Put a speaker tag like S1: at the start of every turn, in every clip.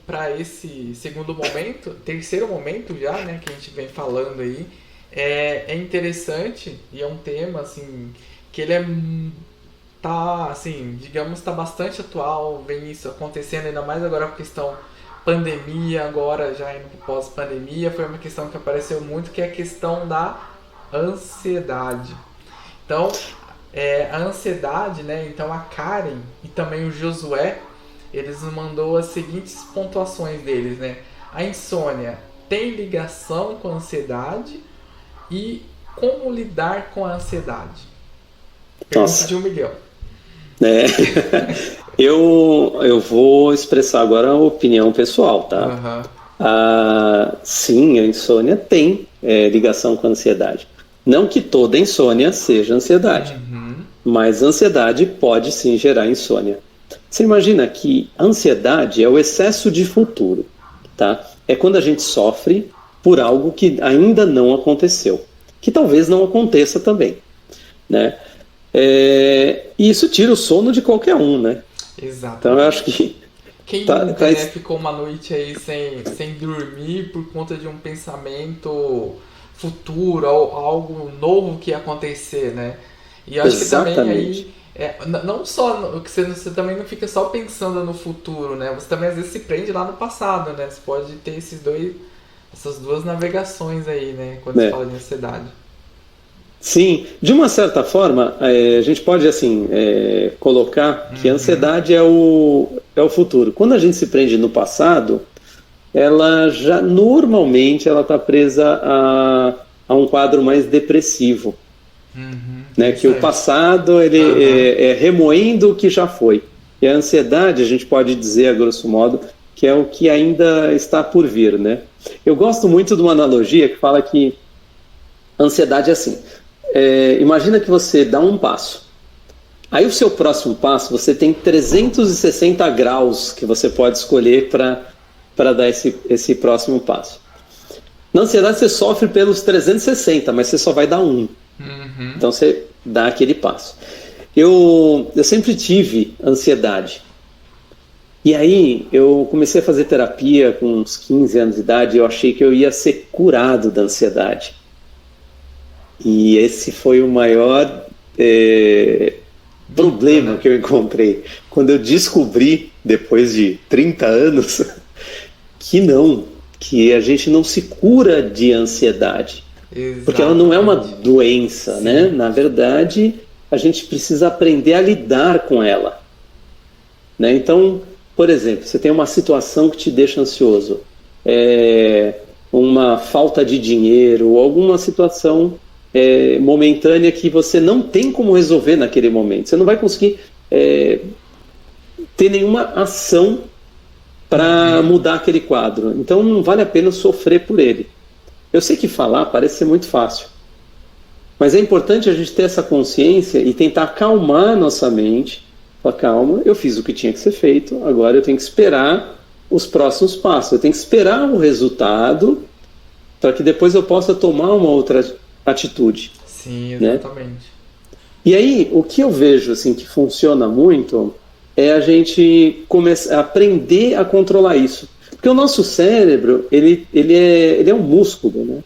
S1: para esse segundo momento, terceiro momento já, né, que a gente vem falando aí, é interessante e é um tema assim que ele tá assim, digamos, tá bastante atual, vem isso acontecendo ainda mais agora com a questão pandemia, agora já indo pro pós-pandemia, foi uma questão que apareceu muito, que é a questão da ansiedade. Então, a ansiedade, né? Então a Karen e também o Josué, eles nos mandou as seguintes pontuações deles, né? A insônia tem ligação com a ansiedade e como lidar com a ansiedade? Pergunta
S2: Nossa,
S1: de 1 milhão.
S2: né? Eu vou expressar agora a opinião pessoal, tá?
S1: Aham.
S2: Sim, a insônia tem ligação com a ansiedade. Não que toda insônia seja ansiedade,
S1: Uhum.
S2: mas ansiedade pode sim gerar insônia. Você imagina que a ansiedade é o excesso de futuro, tá? É quando a gente sofre por algo que ainda não aconteceu, que talvez não aconteça também, né? E isso tira o sono de qualquer um, né? Então eu acho
S1: Exatamente.
S2: que
S1: Quem
S2: tá,
S1: nunca,
S2: tá
S1: né, ficou uma noite aí sem dormir por conta de um pensamento futuro, algo novo que ia acontecer, né? E eu acho que também
S2: exatamente.
S1: aí, não só, que você também não fica só pensando no futuro, né? Você também às vezes se prende lá no passado, né? Você pode ter essas duas navegações aí, né? Quando se
S2: Né?
S1: fala de ansiedade.
S2: Sim, de uma certa forma, a gente pode assim colocar que a
S1: Uhum.
S2: ansiedade é o futuro. Quando a gente se prende no passado, ela já normalmente ela está presa a um quadro mais depressivo,
S1: Uhum.
S2: né? Que o
S1: Interessante.
S2: passado ele
S1: Aham.
S2: é remoendo o que já foi. E a ansiedade, a gente pode dizer, a grosso modo, que é o que ainda está por vir, né? Eu gosto muito de uma analogia que fala que a ansiedade é assim. Imagina que você dá um passo. Aí o seu próximo passo, você tem 360 graus que você pode escolher para dar esse próximo passo. Na ansiedade você sofre pelos 360, mas você só vai dar um.
S1: Uhum.
S2: Então você dá aquele passo. Eu sempre tive ansiedade. E aí eu comecei a fazer terapia com uns 15 anos de idade e eu achei que eu ia ser curado da ansiedade. E esse foi o maior
S1: Mito,
S2: problema
S1: né?
S2: que eu encontrei. Quando eu descobri, depois de 30 anos, que não, que a gente não se cura de ansiedade. Porque ela não é uma
S1: Exatamente.
S2: doença, né?
S1: Sim.
S2: Na verdade, a gente precisa aprender a lidar com ela, né? Então, por exemplo, você tem uma situação que te deixa ansioso, é, uma falta de dinheiro, ou alguma situação momentânea que você não tem como resolver naquele momento. Você não vai conseguir é, ter nenhuma ação para
S1: Uhum.
S2: mudar aquele quadro. Então, não vale a pena sofrer por ele. Eu sei que falar parece ser muito fácil, mas é importante a gente ter essa consciência e tentar acalmar a nossa mente. Falar, calma, eu fiz o que tinha que ser feito, agora eu tenho que esperar os próximos passos, eu tenho que esperar o resultado para que depois eu possa tomar uma outra atitude,
S1: Sim,
S2: né?
S1: exatamente.
S2: E aí, o que eu vejo assim que funciona muito é a gente começar a aprender a controlar isso. Porque o nosso cérebro, ele é um músculo, né?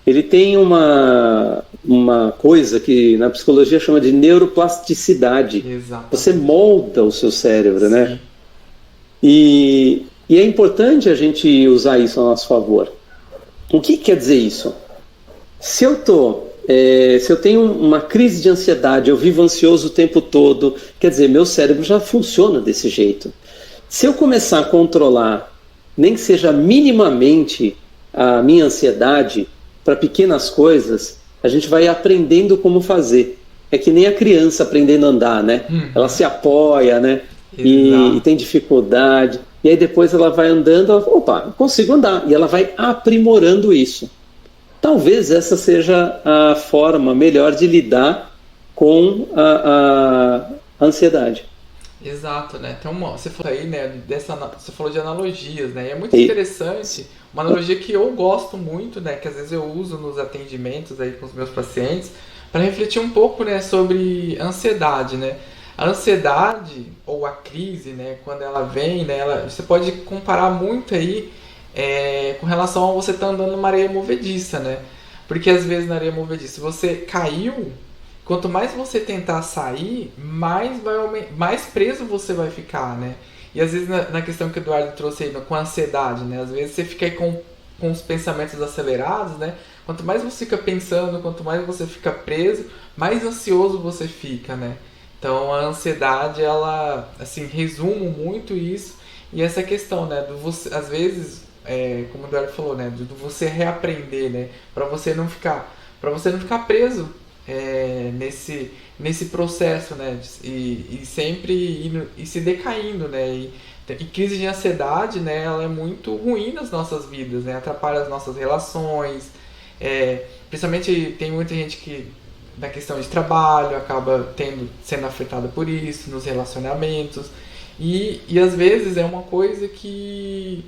S2: Ele tem uma coisa que na psicologia chama de neuroplasticidade. Você
S1: Exatamente.
S2: molda o seu cérebro, né?
S1: Sim.
S2: E é importante a gente usar isso a nosso favor. O que quer dizer isso? Se eu tenho uma crise de ansiedade, eu vivo ansioso o tempo todo, quer dizer, meu cérebro já funciona desse jeito. Se eu começar a controlar, nem que seja minimamente, a minha ansiedade para pequenas coisas, a gente vai aprendendo como fazer. É que nem a criança aprendendo a andar, né? Ela
S1: Uhum.
S2: se apoia, né? E tem
S1: Exato.
S2: dificuldade. E aí depois ela vai andando, ela, opa, eu consigo andar. E ela vai aprimorando isso. Talvez essa seja a forma melhor de lidar com a ansiedade.
S1: Exato, né? Então, você falou aí, né, você falou de analogias, né? E é muito
S2: E,
S1: interessante, uma analogia que eu gosto muito, né, que às vezes eu uso nos atendimentos aí com os meus pacientes, para refletir um pouco, né, sobre ansiedade, né? A ansiedade ou a crise, né, quando ela vem, né, você pode comparar muito aí com relação a você estar andando numa areia movediça, né? Porque às vezes na areia movediça você caiu, quanto mais você tentar sair, mais preso você vai ficar, né? E às vezes na questão que o Eduardo trouxe aí, com a ansiedade, né? Às vezes você fica aí com os pensamentos acelerados, né? Quanto mais você fica pensando, quanto mais você fica preso, mais ansioso você fica, né? Então a ansiedade, ela, assim, resumo muito isso e essa questão, né? Do você, às vezes, como o Eduardo falou, né? Do você reaprender, né? Para você não ficar preso nesse processo, né? E sempre se decaindo, né? E crise de ansiedade, né? Ela é muito ruim nas nossas vidas, né? Atrapalha as nossas relações. Principalmente tem muita gente que na questão de trabalho acaba sendo afetada por isso, nos relacionamentos. E às vezes é uma coisa que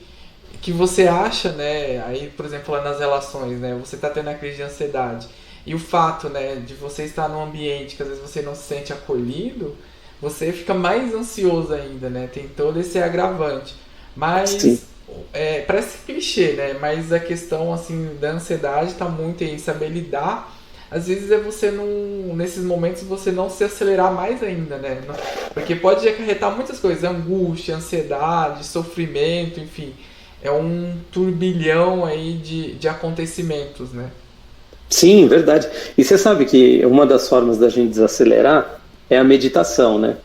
S1: você acha, né? Aí, por exemplo, lá nas relações, né? Você está tendo a crise de ansiedade. E o fato, né, de você estar num ambiente que às vezes você não se sente acolhido, você fica mais ansioso ainda, né? Tem todo esse agravante.
S2: Sim.
S1: Mas parece clichê, né? Mas a questão assim da ansiedade está muito em saber lidar. Às vezes é você não, nesses momentos você não se acelerar mais ainda, né? Porque pode acarretar muitas coisas, angústia, ansiedade, sofrimento, enfim. É um turbilhão aí de acontecimentos, né?
S2: Sim, verdade. E você sabe que uma das formas da gente desacelerar é a meditação, né?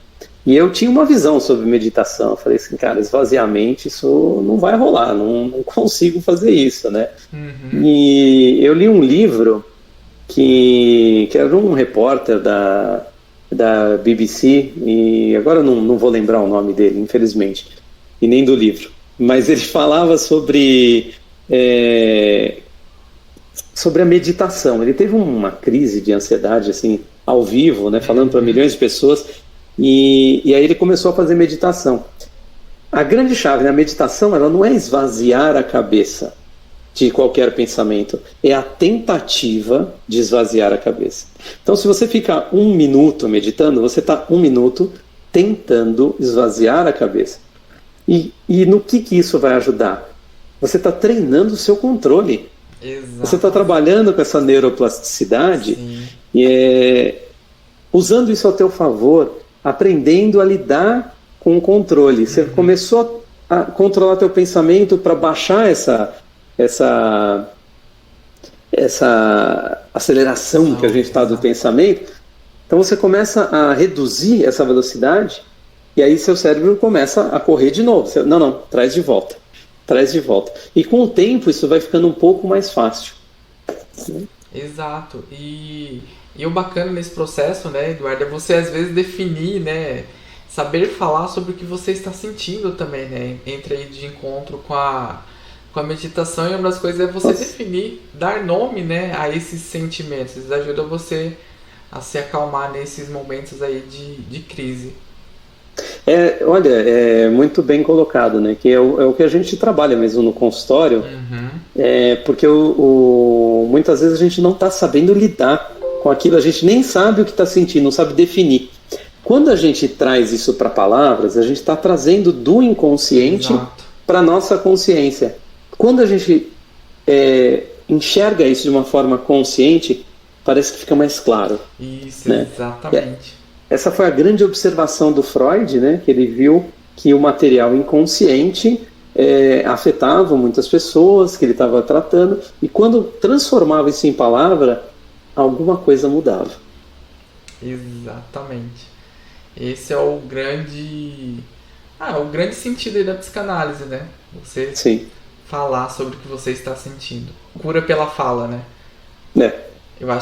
S2: E eu tinha uma visão sobre meditação. Eu falei assim, cara, esvaziar a mente, isso não vai rolar, não consigo fazer isso, né?
S1: Uhum.
S2: E eu li um livro que era um repórter da BBC, e agora eu não vou lembrar o nome dele, infelizmente, e nem do livro. Mas ele falava sobre a meditação. Ele teve uma crise de ansiedade, assim, ao vivo, né, falando para milhões de pessoas, e aí ele começou a fazer meditação. A grande chave na meditação, ela não é esvaziar a cabeça de qualquer pensamento, é a tentativa de esvaziar a cabeça. Então, se você fica 1 minuto meditando, você está 1 minuto tentando esvaziar a cabeça. E no que isso vai ajudar? Você está treinando o seu controle. Você está
S1: Exato.
S2: trabalhando com essa neuroplasticidade
S1: Sim.
S2: e usando isso ao teu favor, aprendendo a lidar com o controle. Você começou a controlar teu pensamento para baixar essa aceleração que a gente está do
S1: Exato.
S2: pensamento. Então você começa a reduzir essa velocidade e aí seu cérebro começa a correr de novo. Você, não, traz de volta. Traz de volta. E com o tempo isso vai ficando um pouco mais fácil.
S1: Exato. E o bacana nesse processo, né, Eduardo, é você às vezes definir, né, saber falar sobre o que você está sentindo também, né, entre aí de encontro com a meditação. E uma das coisas é você
S2: Nossa.
S1: definir, dar nome, né, a esses sentimentos. Isso ajuda você a se acalmar nesses momentos aí de crise.
S2: Olha, é muito bem colocado, né? Que é o que a gente trabalha mesmo no consultório,
S1: Uhum.
S2: porque muitas vezes a gente não está sabendo lidar com aquilo, a gente nem sabe o que está sentindo, não sabe definir. Quando a gente traz isso para palavras, a gente está trazendo do inconsciente
S1: Exato.
S2: para a nossa consciência. Quando a gente enxerga isso de uma forma consciente, parece que fica mais claro,
S1: Isso,
S2: né?
S1: exatamente.
S2: Essa foi a grande observação do Freud, né? Que ele viu que o material inconsciente afetava muitas pessoas que ele estava tratando, e quando transformava isso em palavra, alguma coisa mudava.
S1: Exatamente. Esse é o grande sentido aí da psicanálise, né? Você
S2: Sim,
S1: falar sobre o que você está sentindo. Cura pela fala, né?
S2: né?
S1: Eu acho